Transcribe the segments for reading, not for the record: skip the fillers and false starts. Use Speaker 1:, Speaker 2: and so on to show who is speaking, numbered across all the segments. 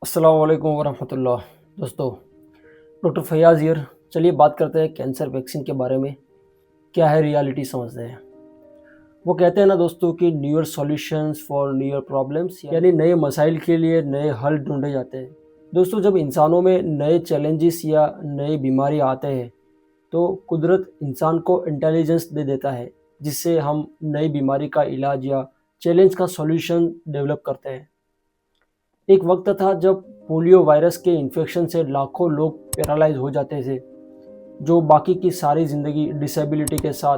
Speaker 1: अस्सलाम वालेकुम वरहमतुल्लाह। दोस्तों, डॉक्टर फैयाज़ हियर। चलिए बात करते हैं कैंसर वैक्सीन के बारे में। क्या है रियलिटी समझते हैं। वो कहते हैं ना दोस्तों कि newer solutions for newer problems, यानी नए मसाइल के लिए नए हल ढूंढे जाते हैं। दोस्तों, जब इंसानों में नए चैलेंजेस या नई बीमारी आते हैं तो कुदरत इंसान को इंटेलिजेंस दे देता है, जिससे हम नई बीमारी का इलाज या चैलेंज का सॉल्यूशन डेवलप करते हैं। एक वक्त था जब पोलियो वायरस के इन्फेक्शन से लाखों लोग पैरालाइज हो जाते थे, जो बाकी की सारी ज़िंदगी डिसेबिलिटी के साथ,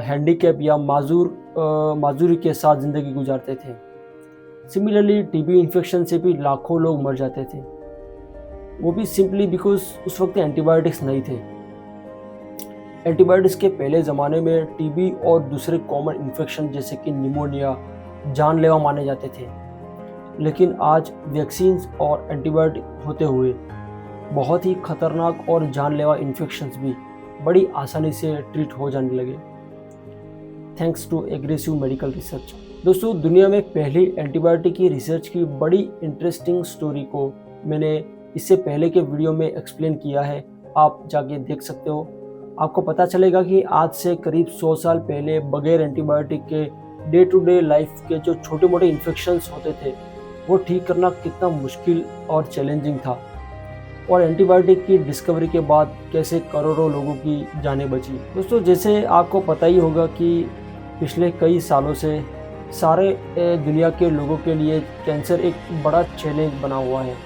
Speaker 1: हैंडीकैप या माजूरी के साथ ज़िंदगी गुजारते थे। सिमिलरली टीबी इन्फेक्शन से भी लाखों लोग मर जाते थे, वो भी सिंपली बिकॉज उस वक्त एंटीबायोटिक्स नहीं थे। एंटीबायोटिक्स के पहले ज़माने में टीबी और दूसरे कॉमन इन्फेक्शन जैसे कि निमोनिया जानलेवा माने जाते थे, लेकिन आज वैक्सीन्स और एंटीबायोटिक होते हुए बहुत ही खतरनाक और जानलेवा इन्फेक्शंस भी बड़ी आसानी से ट्रीट हो जाने लगे, thanks to aggressive medical research. दोस्तों, दुनिया में पहली एंटीबायोटिक की रिसर्च की बड़ी इंटरेस्टिंग स्टोरी को मैंने इससे पहले के वीडियो में एक्सप्लेन किया है, आप जाके देख सकते हो। आपको पता चलेगा कि आज से करीब 100 साल पहले बगैर एंटीबायोटिक के डे टू डे लाइफ के जो छोटे मोटे इन्फेक्शंस होते थे वो ठीक करना कितना मुश्किल और चैलेंजिंग था, और एंटीबायोटिक की डिस्कवरी के बाद कैसे करोड़ों लोगों की जानें बची। दोस्तों, जैसे आपको पता ही होगा कि पिछले कई सालों से सारे दुनिया के लोगों के लिए कैंसर एक बड़ा चैलेंज बना हुआ है।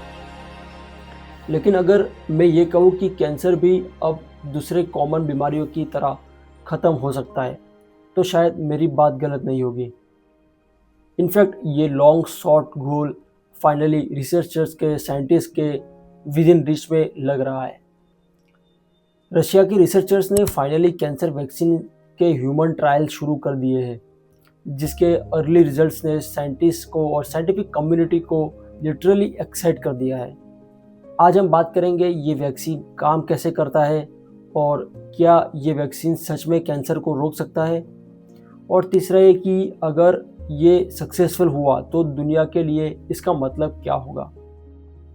Speaker 1: लेकिन अगर मैं ये कहूँ कि कैंसर भी अब दूसरे कॉमन बीमारियों की तरह ख़त्म हो सकता है, तो शायद मेरी बात गलत नहीं होगी। इनफैक्ट ये लॉन्ग शॉर्ट गोल फाइनली रिसर्चर्स के, साइंटिस्ट के विद इन रीच में लग रहा है। रशिया की रिसर्चर्स ने फाइनली कैंसर वैक्सीन के ह्यूमन ट्रायल शुरू कर दिए हैं, जिसके अर्ली रिजल्ट्स ने साइंटिस्ट को और साइंटिफिक कम्युनिटी को लिटरली एक्साइट कर दिया है। आज हम बात करेंगे ये वैक्सीन काम कैसे करता है, और क्या ये वैक्सीन सच में कैंसर को रोक सकता है, और तीसरा ये कि अगर ये सक्सेसफुल हुआ तो दुनिया के लिए इसका मतलब क्या होगा।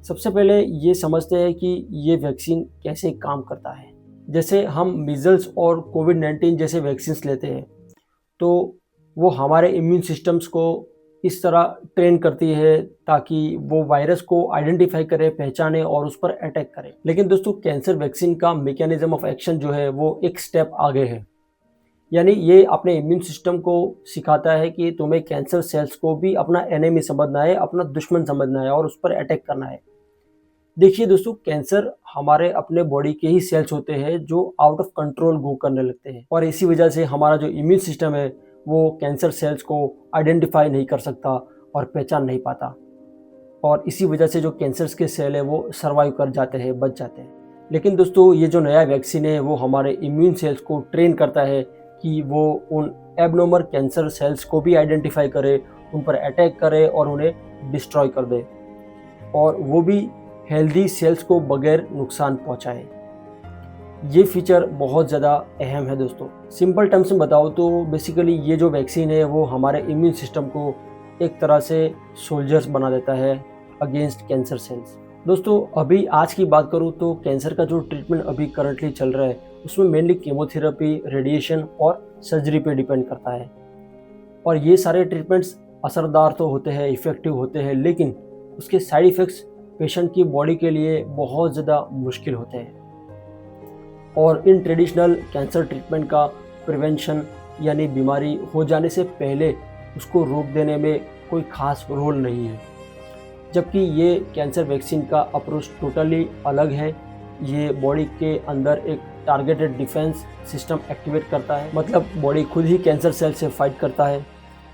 Speaker 1: सबसे पहले ये समझते हैं कि ये वैक्सीन कैसे काम करता है। जैसे हम मीज़ल्स और कोविड-19 जैसे वैक्सीन्स लेते हैं तो वो हमारे इम्यून सिस्टम्स को इस तरह ट्रेन करती है ताकि वो वायरस को आइडेंटिफाई करे, पहचाने और उस पर अटैक करे। लेकिन दोस्तों, कैंसर वैक्सीन का मैकेनिज्म ऑफ एक्शन जो है वो एक स्टेप आगे है। यानी ये अपने इम्यून सिस्टम को सिखाता है कि तुम्हें कैंसर सेल्स को भी अपना एनिमी समझना है, अपना दुश्मन समझना है और उस पर अटैक करना है। देखिए दोस्तों, कैंसर हमारे अपने बॉडी के ही सेल्स होते हैं जो आउट ऑफ कंट्रोल गो करने लगते हैं, और इसी वजह से हमारा जो इम्यून सिस्टम है वो कैंसर सेल्स को आइडेंटिफाई नहीं कर सकता और पहचान नहीं पाता, और इसी वजह से जो कैंसर के सेल है वो सर्वाइव कर जाते हैं, बच जाते हैं। लेकिन दोस्तों, ये जो नया वैक्सीन है वो हमारे इम्यून सेल्स को ट्रेन करता है कि वो उन एबनॉर्मल कैंसर सेल्स को भी आइडेंटिफाई करे, उन पर अटैक करे और उन्हें डिस्ट्रॉय कर दे, और वो भी हेल्दी सेल्स को बगैर नुकसान पहुंचाए। ये फीचर बहुत ज़्यादा अहम है दोस्तों। सिंपल टर्म्स में बताओ तो बेसिकली ये जो वैक्सीन है वो हमारे इम्यून सिस्टम को एक तरह से सोल्जर्स बना देता है अगेंस्ट कैंसर सेल्स। दोस्तों, अभी आज की बात करूँ तो कैंसर का जो ट्रीटमेंट अभी करंटली चल रहा है उसमें मेनली केमोथेरेपी, रेडिएशन और सर्जरी पे डिपेंड करता है, और ये सारे ट्रीटमेंट्स असरदार तो होते हैं, इफ़ेक्टिव होते हैं, लेकिन उसके साइड इफ़ेक्ट्स पेशेंट की बॉडी के लिए बहुत ज़्यादा मुश्किल होते हैं। और इन ट्रेडिशनल कैंसर ट्रीटमेंट का प्रिवेंशन, यानी बीमारी हो जाने से पहले उसको रोक देने में कोई ख़ास रोल नहीं है, जबकि ये कैंसर वैक्सीन का अप्रोच टोटली अलग है। ये बॉडी के अंदर एक टारगेटेड डिफेंस सिस्टम एक्टिवेट करता है, मतलब बॉडी खुद ही कैंसर सेल से फाइट करता है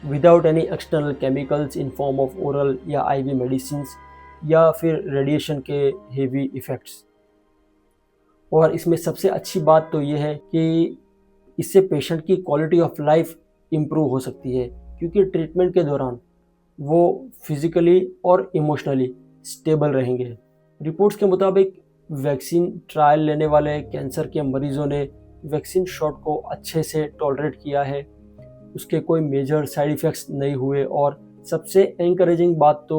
Speaker 1: without any external chemicals in form of oral या आईवी मेडिसिन्स या फिर रेडिएशन के हेवी इफ़ेक्ट्स। और इसमें सबसे अच्छी बात तो ये है कि इससे पेशेंट की क्वालिटी ऑफ लाइफ इम्प्रूव हो सकती है, क्योंकि ट्रीटमेंट के दौरान वो फिज़िकली और इमोशनली स्टेबल रहेंगे। रिपोर्ट्स के मुताबिक वैक्सीन ट्रायल लेने वाले कैंसर के मरीज़ों ने वैक्सीन शॉट को अच्छे से टॉलरेट किया है, उसके कोई मेजर साइड इफ़ेक्ट्स नहीं हुए, और सबसे एनकरेजिंग बात तो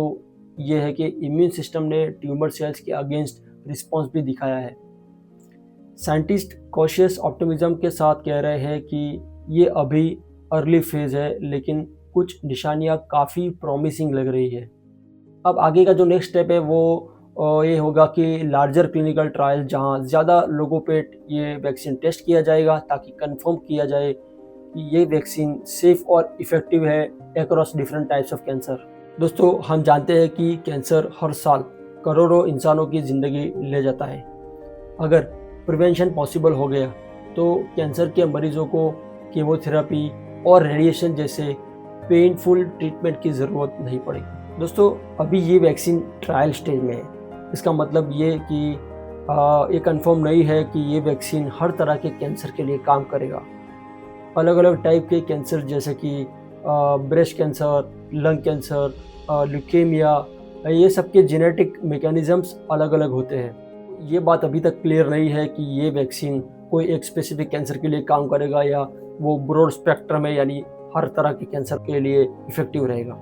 Speaker 1: ये है कि इम्यून सिस्टम ने ट्यूमर सेल्स के अगेंस्ट रिस्पॉन्स भी दिखाया है। साइंटिस्ट कॉशियस ऑप्टिमिज्म के साथ कह रहे हैं कि ये अभी अर्ली फेज है, लेकिन कुछ निशानियां काफ़ी प्रॉमिसिंग लग रही है। अब आगे का जो नेक्स्ट स्टेप है वो ये होगा कि लार्जर क्लिनिकल ट्रायल, जहां ज़्यादा लोगों पे ये वैक्सीन टेस्ट किया जाएगा ताकि कंफर्म किया जाए कि ये वैक्सीन सेफ और इफ़ेक्टिव है across different types of cancer. दोस्तों, हम जानते हैं कि कैंसर हर साल करोड़ों इंसानों की ज़िंदगी ले जाता है। अगर प्रिवेंशन पॉसिबल हो गया तो कैंसर के मरीजों को कीमोथेरेपी और रेडिएशन जैसे पेनफुल ट्रीटमेंट की ज़रूरत नहीं पड़ेगी। दोस्तों, अभी ये वैक्सीन ट्रायल स्टेज में है। इसका मतलब ये कि ये कंफर्म नहीं है कि ये वैक्सीन हर तरह के कैंसर के लिए काम करेगा। अलग अलग टाइप के कैंसर जैसे कि breast cancer, lung cancer, leukaemia, ये सब के जेनेटिक मैकेनिज़म्स अलग अलग होते हैं। ये बात अभी तक क्लियर नहीं है कि ये वैक्सीन कोई एक स्पेसिफिक कैंसर के लिए काम करेगा या वो ब्रॉड स्पेक्ट्रम है, यानी हर तरह के कैंसर के लिए इफ़ेक्टिव रहेगा।